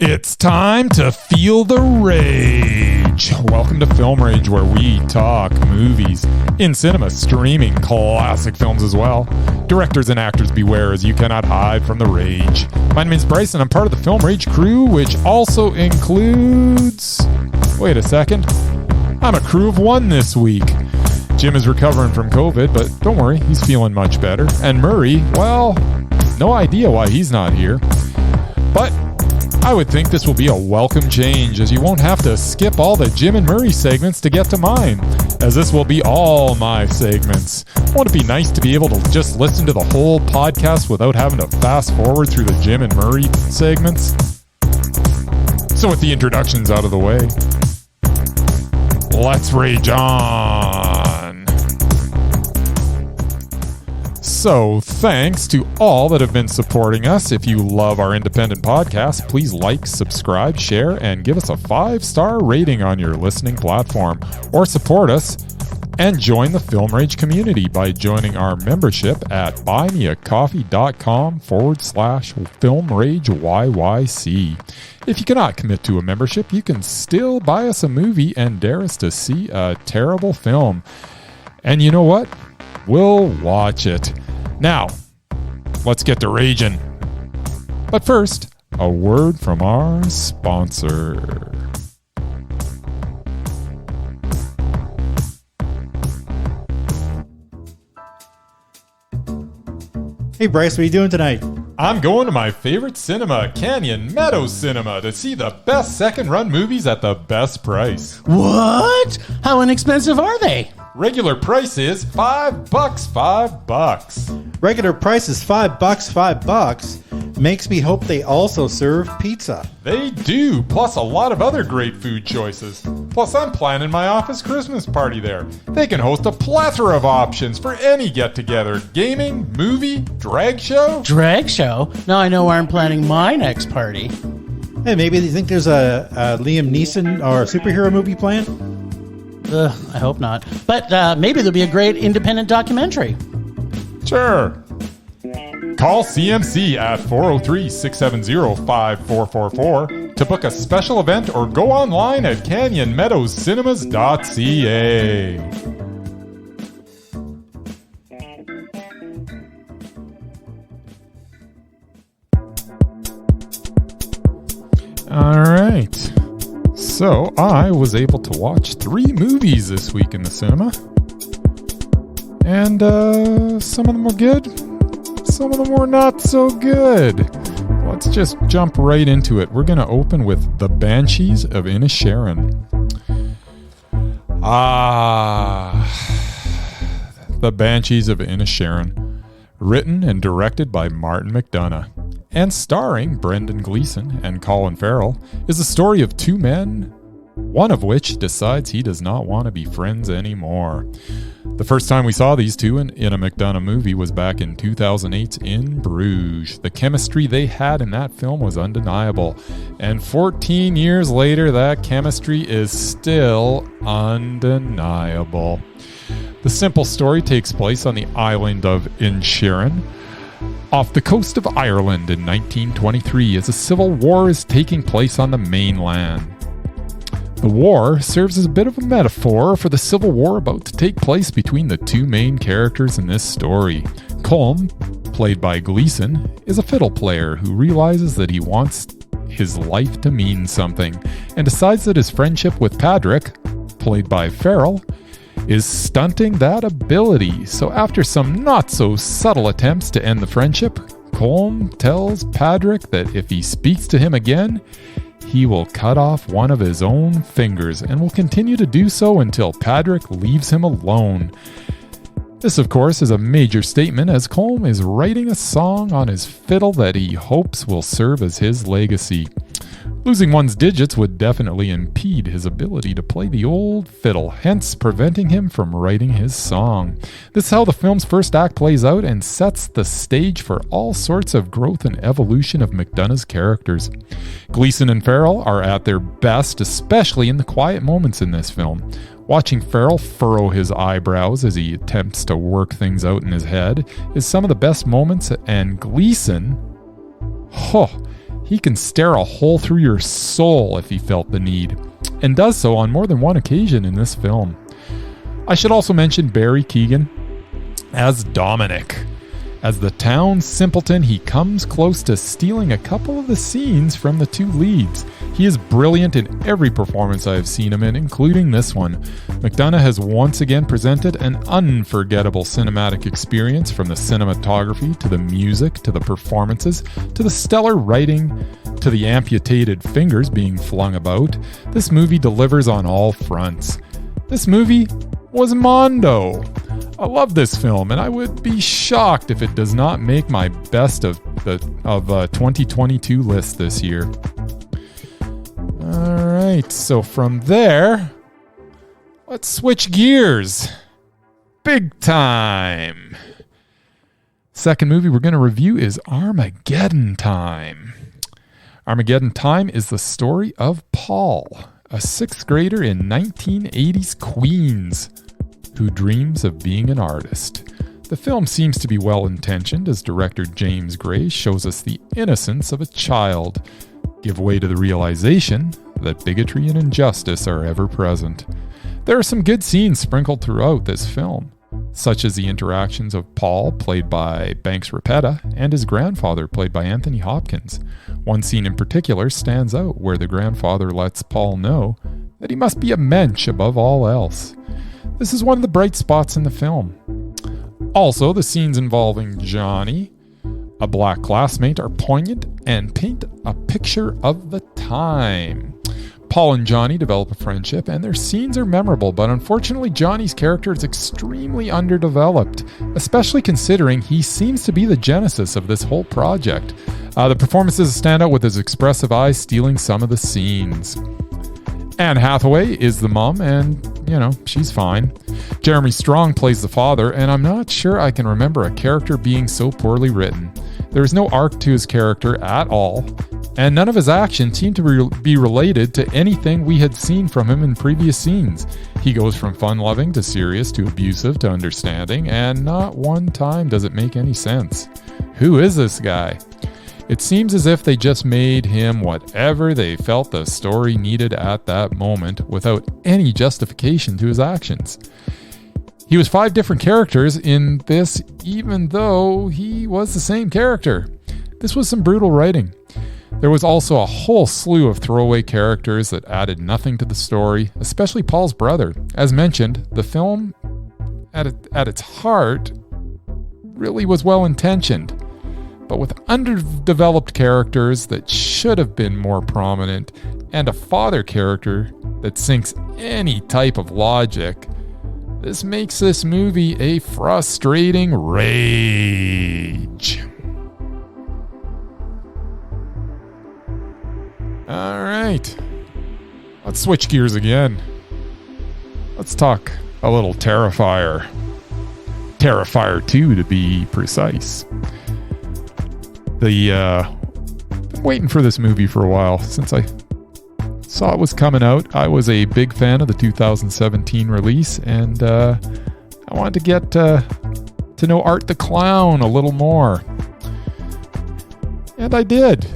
It's time to feel the rage. Welcome to Film Rage, where we talk movies, in cinema, streaming, classic films as well. Directors and actors beware, as you cannot hide from the rage. My name is Bryce, and I'm part of the Film Rage crew, which also includes... Wait a second. I'm a crew of one this week. Jim is recovering from COVID, but don't worry, he's feeling much better. And Murray, well, no idea why he's not here. But I would think this will be a welcome change, as you won't have to skip all the Jim and Murray segments to get to mine, as this will be all my segments. Won't it be nice to be able to just listen to the whole podcast without having to fast forward through the Jim and Murray segments? So with the introductions out of the way, let's rage on. So, thanks to all that have been supporting us. If you love our independent podcast, please like, subscribe, share, and give us a 5-star rating on your listening platform. Or support us and join the Film Rage community by joining our membership at buymeacoffee.com/FilmRageYYC. If you cannot commit to a membership, you can still buy us a movie and dare us to see a terrible film. And you know what? We'll watch it. Now, let's get to raging. But first, a word from our sponsor. Hey Bryce, what are you doing tonight? I'm going to my favorite cinema, Canyon Meadows Cinema, to see the best second-run movies at the best price. What? How inexpensive are they? Regular price is $5. Regular price is $5. Makes me hope they also serve pizza. They do, plus a lot of other great food choices. Plus, I'm planning my office Christmas party there. They can host a plethora of options for any get-together. Gaming, movie, drag show. Drag show? Now I know where I'm planning my next party. Hey, maybe you think there's a Liam Neeson or a superhero movie planned? I hope not. But maybe there'll be a great independent documentary. Sure. Call CMC at 403-670-5444 to book a special event or go online at canyonmeadowscinema.ca. All right. So I was able to watch 3 movies this week in the cinema. And some of them were good. Some of them were not so good. Let's just jump right into it. We're going to open with The Banshees of Inisherin. The Banshees of Inisherin. Written and directed by Martin McDonagh. And starring Brendan Gleason and Colin Farrell, is the story of 2 men, one of which decides he does not want to be friends anymore. The first time we saw these two in a McDonagh movie was back in 2008's In Bruges. The chemistry they had in that film was undeniable. And 14 years later, that chemistry is still undeniable. The simple story takes place on the island of Inisherin, off the coast of Ireland in 1923, as a civil war is taking place on the mainland. The war serves as a bit of a metaphor for the civil war about to take place between the 2 main characters in this story. Colm, played by Gleason, is a fiddle player who realizes that he wants his life to mean something, and decides that his friendship with Patrick, played by Farrell, is stunting that ability. So after some not-so-subtle attempts to end the friendship, Colm tells Patrick that if he speaks to him again, he will cut off one of his own fingers and will continue to do so until Patrick leaves him alone. This, of course, is a major statement, as Colm is writing a song on his fiddle that he hopes will serve as his legacy. Losing one's digits would definitely impede his ability to play the old fiddle, hence preventing him from writing his song. This is how the film's first act plays out and sets the stage for all sorts of growth and evolution of McDonagh's characters. Gleason and Farrell are at their best, especially in the quiet moments in this film. Watching Farrell furrow his eyebrows as he attempts to work things out in his head is some of the best moments, and Gleason, He can stare a hole through your soul if he felt the need, and does so on more than one occasion in this film. I should also mention Barry Keoghan as Dominic. As the town simpleton, he comes close to stealing a couple of the scenes from the two leads. He is brilliant in every performance I have seen him in, including this one. McDonough has once again presented an unforgettable cinematic experience, from the cinematography to the music to the performances to the stellar writing to the amputated fingers being flung about. This movie delivers on all fronts. This movie was Mondo. I love this film, and I would be shocked if it does not make my best of 2022 list this year. All right, so from there, let's switch gears. Big time. Second movie we're going to review is Armageddon Time. Armageddon Time is the story of Paul, a sixth grader in 1980s Queens, who dreams of being an artist. The film seems to be well-intentioned as director James Gray shows us the innocence of a child give way to the realization that bigotry and injustice are ever present. There are some good scenes sprinkled throughout this film, such as the interactions of Paul, played by Banks Rapetta, and his grandfather, played by Anthony Hopkins. One scene in particular stands out, where the grandfather lets Paul know that he must be a mensch above all else. This is one of the bright spots in the film. Also, the scenes involving Johnny, a black classmate, are poignant and paint a picture of the time. Paul and Johnny develop a friendship, and their scenes are memorable, but unfortunately Johnny's character is extremely underdeveloped, especially considering he seems to be the genesis of this whole project. The performances stand out with his expressive eyes stealing some of the scenes. Anne Hathaway is the mom, and, she's fine. Jeremy Strong plays the father, and I'm not sure I can remember a character being so poorly written. There is no arc to his character at all, and none of his actions seem to be related to anything we had seen from him in previous scenes. He goes from fun-loving to serious to abusive to understanding, and not one time does it make any sense. Who is this guy? It seems as if they just made him whatever they felt the story needed at that moment, without any justification to his actions. He was 5 different characters in this, even though he was the same character. This was some brutal writing. There was also a whole slew of throwaway characters that added nothing to the story, especially Paul's brother. As mentioned, the film, at its heart, really was well-intentioned, but with underdeveloped characters that should have been more prominent, and a father character that sinks any type of logic, this makes this movie a frustrating rage. All right, let's switch gears again. Let's talk a little Terrifier. Terrifier 2 to be precise. Been waiting for this movie for a while. Since I saw it was coming out, I was a big fan of the 2017 release, and I wanted to get to know Art the Clown a little more. And I did.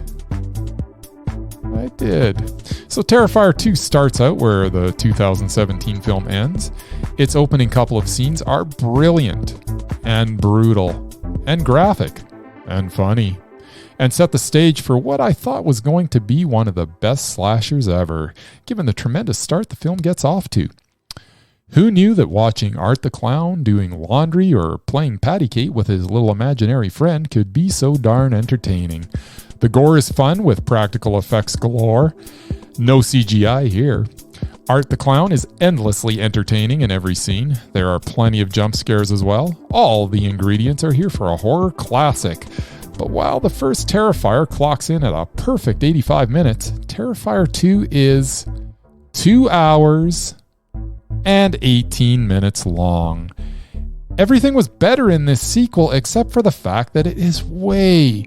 So Terrifier 2 starts out where the 2017 film ends. Its opening couple of scenes are brilliant and brutal and graphic and funny, and set the stage for what I thought was going to be one of the best slashers ever, given the tremendous start the film gets off to. Who knew that watching Art the Clown doing laundry or playing patty cake with his little imaginary friend could be so darn entertaining? The gore is fun with practical effects galore. No CGI here. Art the Clown is endlessly entertaining in every scene. There are plenty of jump scares as well. All the ingredients are here for a horror classic. But while the first Terrifier clocks in at a perfect 85 minutes, Terrifier 2 is 2 hours and 18 minutes long. Everything was better in this sequel except for the fact that it is way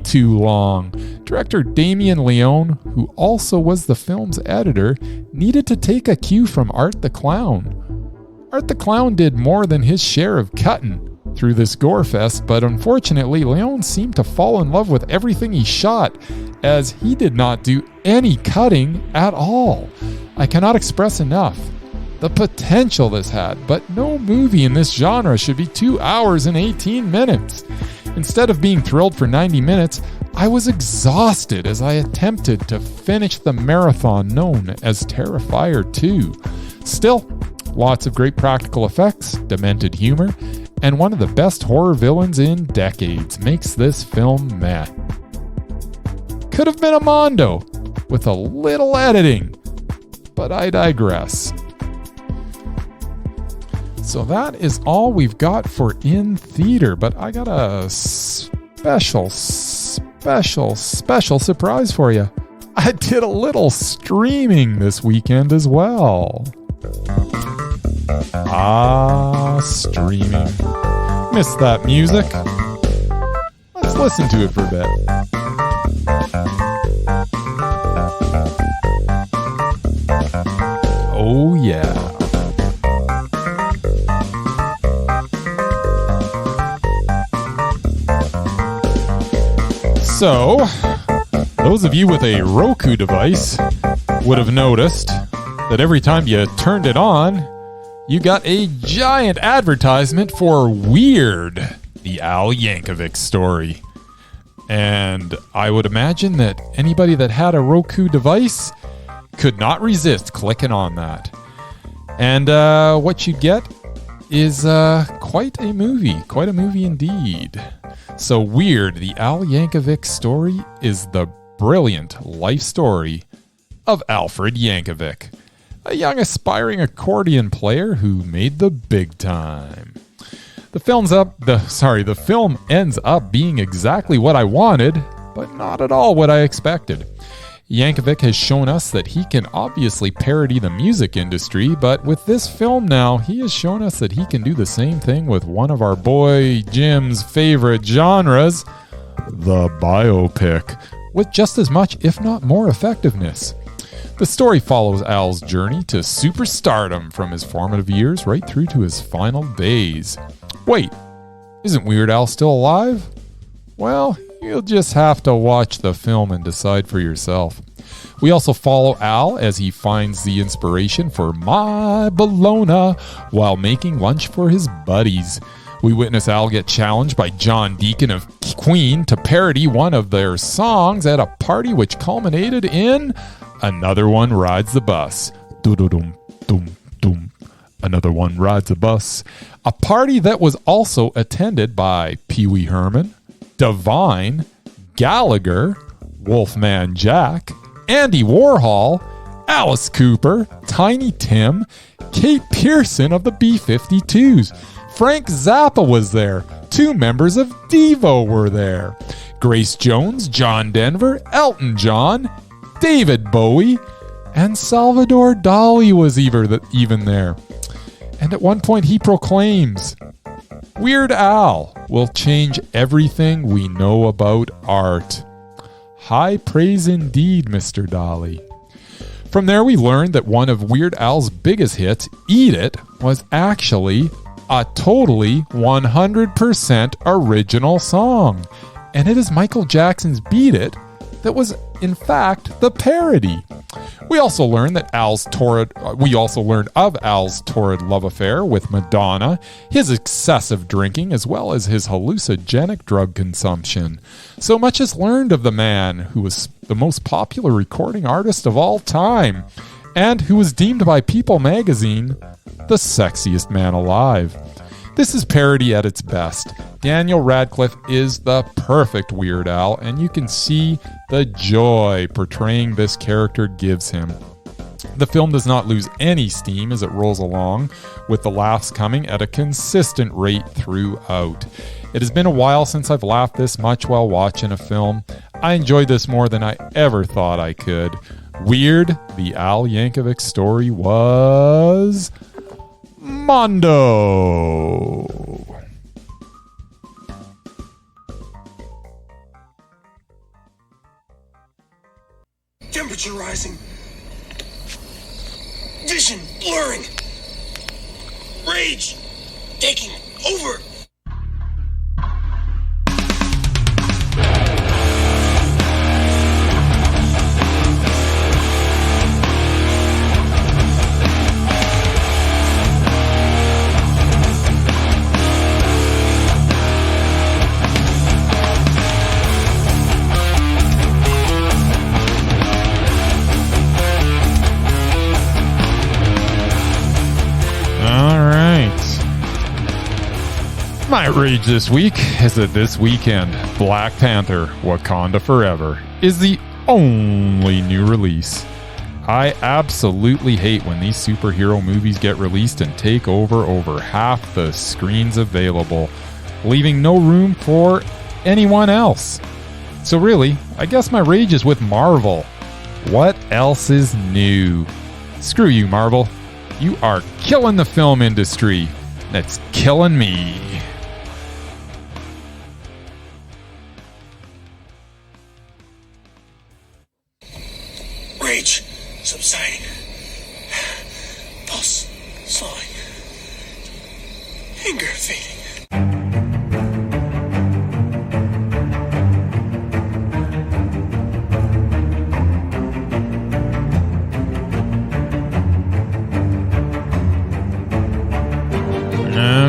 too long. Director Damien Leone, who also was the film's editor, needed to take a cue from Art the Clown. Art the Clown did more than his share of cutting through this gore fest, but unfortunately, Leone seemed to fall in love with everything he shot, as he did not do any cutting at all. I cannot express enough the potential this had, but no movie in this genre should be 2 hours and 18 minutes. Instead of being thrilled for 90 minutes, I was exhausted as I attempted to finish the marathon known as Terrifier 2. Still, lots of great practical effects, demented humor, and one of the best horror villains in decades makes this film meh. Could have been a Mondo with a little editing, but I digress. So that is all we've got for in theater, but I got a special surprise for you. I did a little streaming this weekend as well. Streaming. Missed that music. Let's listen to it for a bit. Oh yeah. So, those of you with a Roku device would have noticed that every time you turned it on, you got a giant advertisement for Weird, the Al Yankovic story. And I would imagine that anybody that had a Roku device could not resist clicking on that. And what you get is quite a movie indeed. So Weird, the Al Yankovic story is the brilliant life story of Alfred Yankovic, a young aspiring accordion player who made the big time. The film ends up being exactly what I wanted, but not at all what I expected. Yankovic has shown us that he can obviously parody the music industry, but with this film now, he has shown us that he can do the same thing with one of our boy Jim's favorite genres, the biopic, with just as much, if not more, effectiveness. The story follows Al's journey to superstardom from his formative years right through to his final days. Wait, isn't Weird Al still alive? Well, you'll just have to watch the film and decide for yourself. We also follow Al as he finds the inspiration for My Bologna while making lunch for his buddies. We witness Al get challenged by John Deacon of Queen to parody one of their songs at a party, which culminated in Another One Rides the Bus. Do-do-dum, dum, dum. Another One Rides the Bus. A party that was also attended by Pee Wee Herman, Divine, Gallagher, Wolfman Jack, Andy Warhol, Alice Cooper, Tiny Tim, Kate Pearson of the B-52s. Frank Zappa was there. 2 members of Devo were there. Grace Jones, John Denver, Elton John, David Bowie, and Salvador Dali was even there. And at one point he proclaims, Weird Al will change everything we know about art. High praise indeed, Mr. Dali. From there we learned that one of Weird Al's biggest hits, Eat It, was actually a totally 100% original song. And it is Michael Jackson's Beat It that was, in fact, the parody. We also learned of Al's torrid love affair with Madonna, his excessive drinking, as well as his hallucinogenic drug consumption. So much is learned of the man who was the most popular recording artist of all time, and who was deemed by People magazine the sexiest man alive. This is parody at its best. Daniel Radcliffe is the perfect Weird Al, and you can see the joy portraying this character gives him. The film does not lose any steam as it rolls along, with the laughs coming at a consistent rate throughout. It has been a while since I've laughed this much while watching a film. I enjoyed this more than I ever thought I could. Weird, the Al Yankovic story was Mondo. Temperature rising. Vision blurring. Rage taking over. My rage this week is that this weekend, Black Panther: Wakanda Forever is the only new release. I absolutely hate when these superhero movies get released and take over half the screens available, leaving no room for anyone else. So really, I guess my rage is with Marvel. What else is new? Screw you, Marvel. You are killing the film industry. That's killing me. Rage subsiding. Pulse slowing. Anger fading.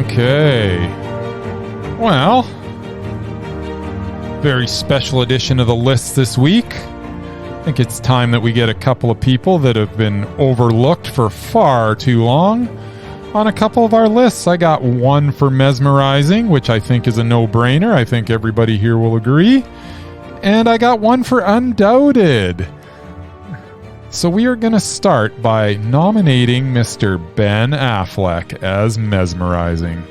Okay. Well, very special edition of the list this week. I think it's time that we get a couple of people that have been overlooked for far too long on a couple of our lists. I got one for Mesmerizing, which I think is a no-brainer. I think everybody here will agree. And I got one for Undoubted. So we are going to start by nominating Mr. Ben Affleck as Mesmerizing.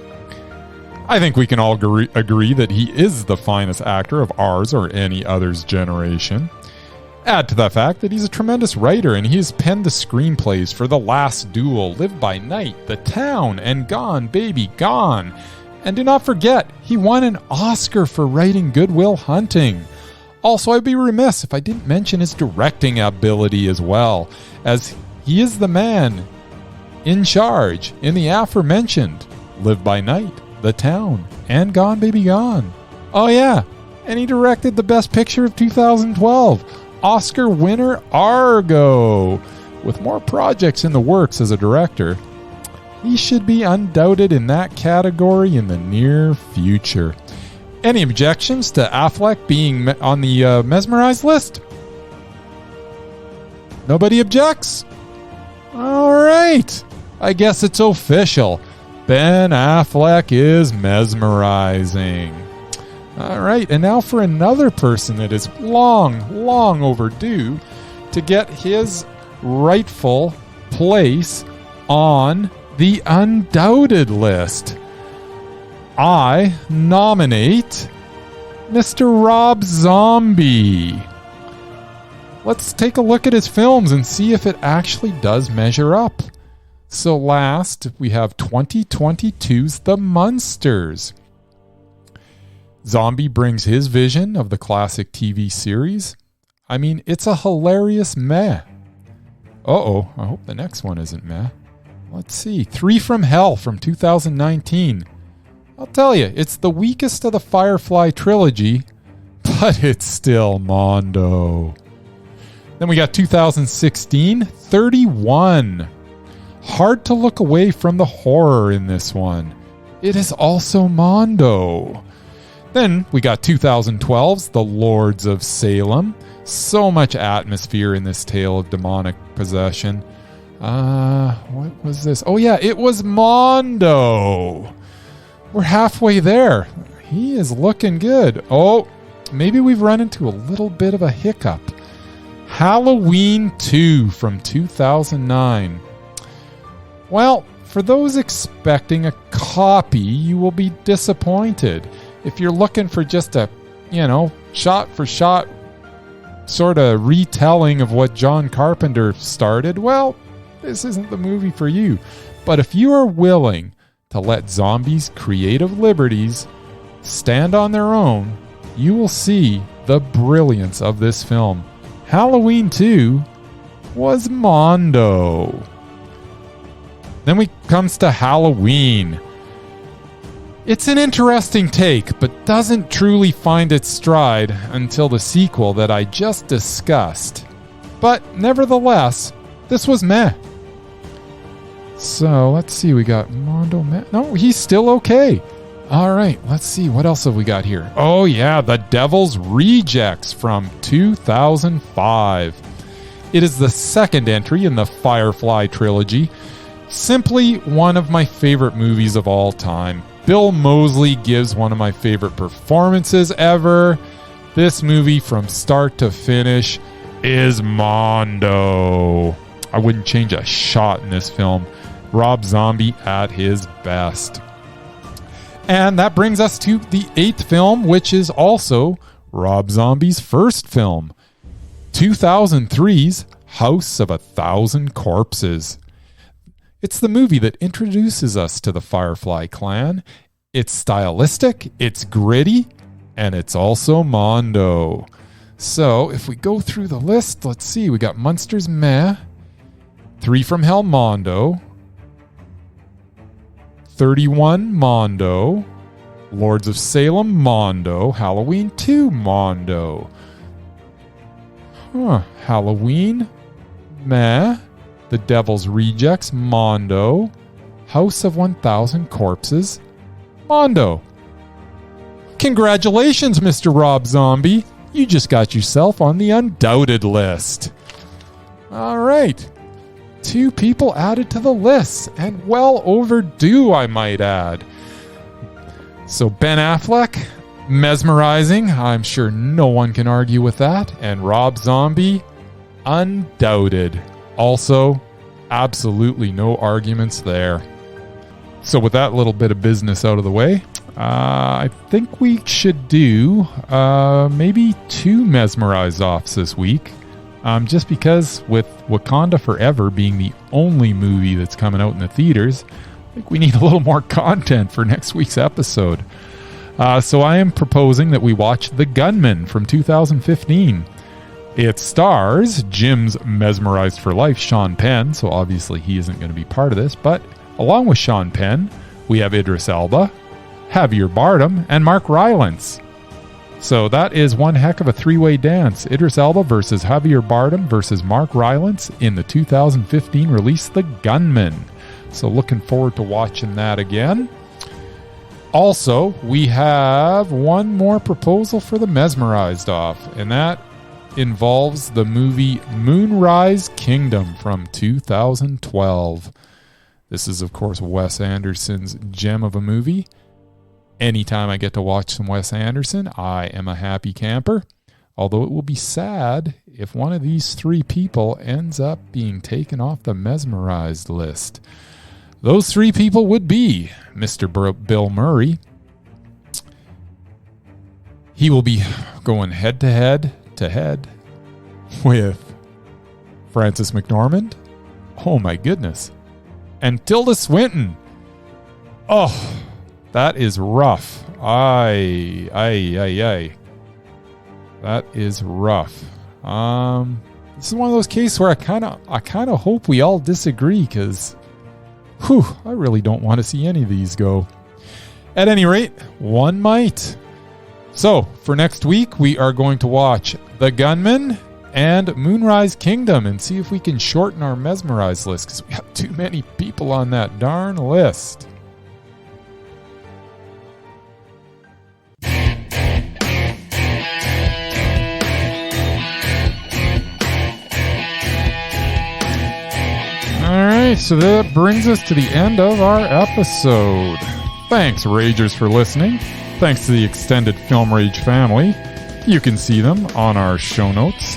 I think we can all agree that he is the finest actor of ours or any other's generation. Add to the fact that he's a tremendous writer and he has penned the screenplays for The Last Duel, Live by Night, The Town, and Gone, Baby, Gone. And do not forget, he won an Oscar for writing Good Will Hunting. Also, I'd be remiss if I didn't mention his directing ability as well, as he is the man in charge in the aforementioned Live by Night, The Town, and Gone Baby Gone. Oh yeah, and he directed the Best Picture of 2012, Oscar winner Argo. With more projects in the works as a director, he should be undoubted in that category in the near future. Any objections to Affleck being on the Mesmerized list? Nobody objects? All right. I guess it's official. Ben Affleck is Mesmerizing. All right. And now for another person that is long overdue to get his rightful place on the Undoubted list. I nominate Mr. Rob Zombie. Let's take a look at his films and see if it actually does measure up. So last, we have 2022's The Munsters. Zombie brings his vision of the classic TV series. I mean, it's a hilarious meh. Uh-oh, I hope the next one isn't meh. Let's see, 3 from Hell from 2019. I'll tell you, it's the weakest of the Firefly trilogy, but it's still Mondo. Then we got 2016, 31. Hard to look away from the horror in this one. It is also Mondo. Then we got 2012's The Lords of Salem. So much atmosphere in this tale of demonic possession. What was this? Oh yeah, it was Mondo. We're halfway there. He is looking good. Oh, maybe we've run into a little bit of a hiccup. Halloween 2 from 2009. Well, for those expecting a copy, you will be disappointed. If you're looking for just a, shot-for-shot sort of retelling of what John Carpenter started, well, this isn't the movie for you. But if you are willing to let zombies' creative liberties stand on their own, you will see the brilliance of this film. Halloween 2 was Mondo. Then we comes to Halloween. It's an interesting take, but doesn't truly find its stride until the sequel that I just discussed. But nevertheless, this was meh. So let's see, we got Mondo. No, he's still okay. All right, let's see, what else have we got here? Oh yeah, The Devil's Rejects from 2005. It is the second entry in the Firefly trilogy. Simply one of my favorite movies of all time. Bill Moseley gives one of my favorite performances ever. This movie, from start to finish, is Mondo. I wouldn't change a shot in this film. Rob Zombie at his best. And that brings us to the 8th film, which is also Rob Zombie's first film, 2003's House of a Thousand Corpses. It's the movie that introduces us to the Firefly clan. It's stylistic, it's gritty, and it's also Mondo. So if we go through the list, let's see. We got Munsters Meh, 3 from Hell Mondo, 31 Mondo, Lords of Salem Mondo, Halloween 2 Mondo. Halloween Meh, The Devil's Rejects Mondo, House of 1000 Corpses Mondo. Congratulations, Mr. Rob Zombie. You just got yourself on the Undoubted list. All right. 2 people added to the list, and well overdue, I might add. So Ben Affleck, Mesmerizing, I'm sure no one can argue with that, and Rob Zombie, Undoubted. Also, absolutely no arguments there. So with that little bit of business out of the way, I think we should do maybe 2 Mesmerized Offs this week. Just because with Wakanda Forever being the only movie that's coming out in the theaters, I think we need a little more content for next week's episode. So I am proposing that we watch The Gunman from 2015. It stars Jim's Mesmerized for Life, Sean Penn, so obviously he isn't going to be part of this, but along with Sean Penn, we have Idris Elba, Javier Bardem, and Mark Rylance. So that is one heck of a 3-way dance. Idris Elba versus Javier Bardem versus Mark Rylance in the 2015 release The Gunman. So looking forward to watching that again. Also, we have one more proposal for the Mesmerized Off, and that involves the movie Moonrise Kingdom from 2012. This is, of course, Wes Anderson's gem of a movie. Anytime I get to watch some Wes Anderson, I am a happy camper. Although it will be sad if one of these 3 people ends up being taken off the Mesmerized list. Those 3 people would be Mr. Bill Murray. He will be going head-to-head with Frances McDormand. Oh my goodness. And Tilda Swinton. Oh, that is rough. Aye. That is rough. This is one of those cases where I kind of hope we all disagree, because I really don't want to see any of these go. At any rate, one might. So, for next week, we are going to watch The Gunman and Moonrise Kingdom and see if we can shorten our Mesmerized list, because we have too many people on that darn list. Alright, so that brings us to the end of our episode. Thanks, Ragers, for listening. Thanks to the extended Film Rage family. You can see them on our show notes.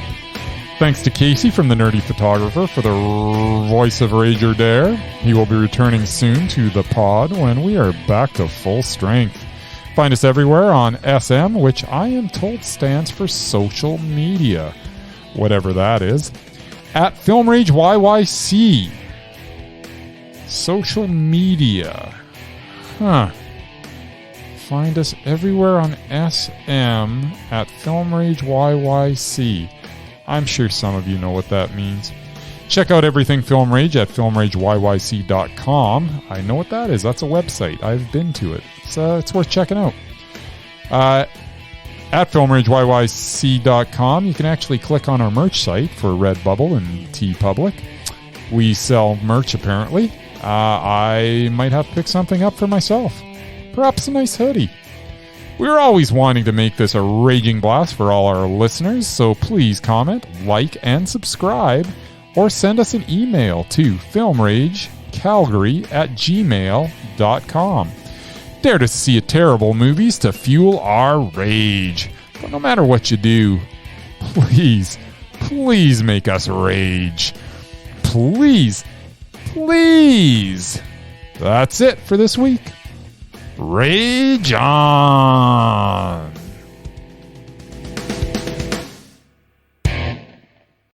Thanks to Casey from The Nerdy Photographer for the voice of Rager Dare. He will be returning soon to the pod when we are back to full strength. Find us everywhere on SM, which I am told stands for social media. Whatever that is. At Film Rage YYC. Social media. Find us everywhere on SM at Film Rage YYC. I'm sure some of you know what that means. Check out everything Film Rage at filmrageyyc.com. I know what that is. That's a website. I've been to it. It's worth checking out. At filmrageyyc.com, you can actually click on our merch site for Redbubble and TeePublic. We sell merch, apparently. I might have to pick something up for myself. Perhaps a nice hoodie. We're always wanting to make this a raging blast for all our listeners, so please comment, like, and subscribe, or send us an email to filmragecalgary@gmail.com. Dare to see terrible movies to fuel our rage. But no matter what you do, please, please make us rage. Please, please. That's it for this week. Rage on.